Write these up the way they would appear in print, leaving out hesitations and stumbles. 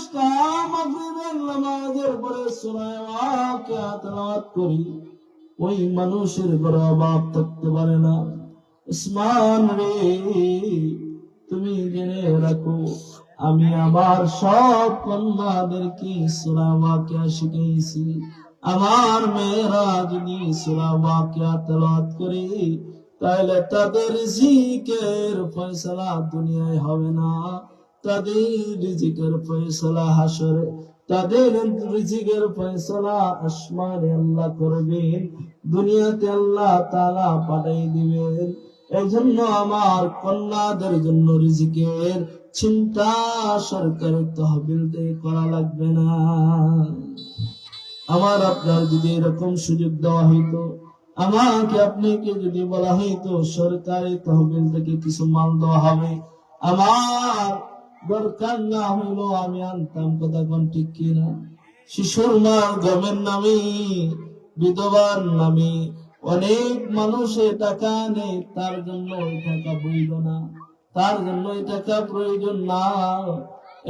মানুষটা মাগরিবের নামাজের পরে সূরা ওয়াকিয়া তেলাওয়াত করি, ওই মানুষের ঘরে অভাব থাকতে পারে না। উসমান রে, তুমি জেনে রাখো, আমি আমার সব কন্যাদেরকে সূরা ওয়াকিয়া শিখিয়েছি। আমার মেয়েরা যদি সূরা ওয়াকিয়া তেলাওয়াত করে, তাহলে তাদের রিজিকের ফয়সালা দুনিয়ায় হবে না, তাদের রিজিকের ফয়সালা হাসরে, তাদের রিজিকের ফয়সালা আসমানে আল্লাহ করবেন, দুনিয়াতে আল্লাহ তাআলা পাঠাই দিবেন। এই জন্য আমার কন্যাদের জন্য রিজিকের চিন্তা সরকারের তহবিল থেকে করা লাগবে না। আমার আপনার যদি এরকম সুযোগ দেওয়া হইতো, আমাকে আপনাকে যদি বলা হইতো সরকারি তহবিল থেকে কিছু মাল দেওয়া হবে, আমার দরকার না হইলো আমি আনতাম। কথা কোন ঠিক কিনা? শিশুর মার গমের নামে, বিধবার নামে অনেক মানুষে টাকা নেই, তার জন্য ওই টাকা বইল না, তার জন্য ওই টাকা প্রয়োজন না।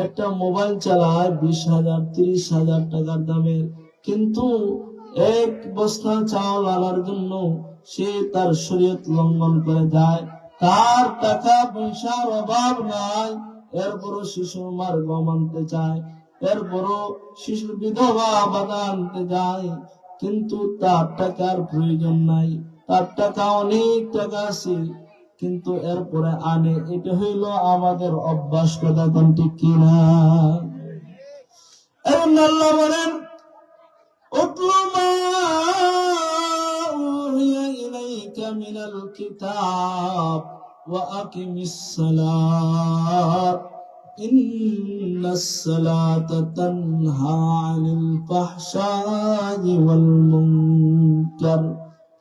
একটা মোবাইল চালায় 20,000 30,000 টাকার দামের, কিন্তু এক বস্তা চাউল আনার জন্য সে তার শরীয়ত লঙ্ঘন করে যায়। তার টাকা পয়সার অভাব নাই, এরপরও শিশুর মার গম আনতে চায়, এরপরও শিশুর বিধবা বাধা আনতে যায়, কিন্তু তার টাকার প্রয়োজন নাই, তার টাকা অনেক টাকা আছে, কিন্তু এরপরে আনে। এটা হইল আমাদের অভ্যাস। কথা কোন ঠিক কিনা? আল্লাহ বলেন, উতলু মা উহিয়া ইলাইকা মিনাল কিতাব ওয়া আকিমিস সালাত ইন্নাস সালাতা তানহা আনিল ফাহশাই ওয়াল মুনকার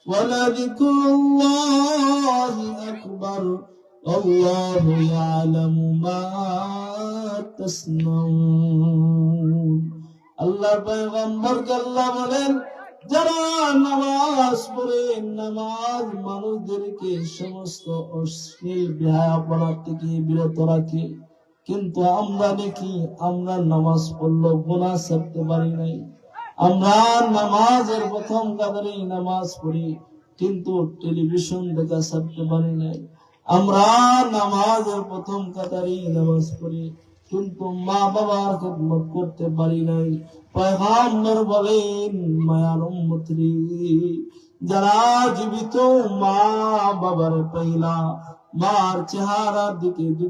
ওয়ালাযিকরুল্লাহি আকবার আল্লাহু ইয়ালামু মা তাসনাউন। আল্লাহর পয়গম্বরকে আল্লাহ বলেন, যারা নামাজ পড়ে, নামাজ মানুষদেরকে সমস্ত অশ্লীল বেহায়াপনা থেকে বিরত রাখে, কিন্তু আমরা দেখি আমরা নামাজ পড়লেও গুনাহ ছাড়তে পারি নাই। আমরা নামাজের প্রথম কাতারেই নামাজ পড়ি, কিন্তু টেলিভিশন দেখা ছাড়তে পারি নাই। আমরা নামাজের প্রথম কাতারেই নামাজ পড়ি, কিন্তু মা বাবার খেদমত করতে পারি নাই। পয়গম্বর বলেন, মায়ার উম্মতরে, যারা জীবিত মা বাবার পাইলা, মার চেহারার দিকে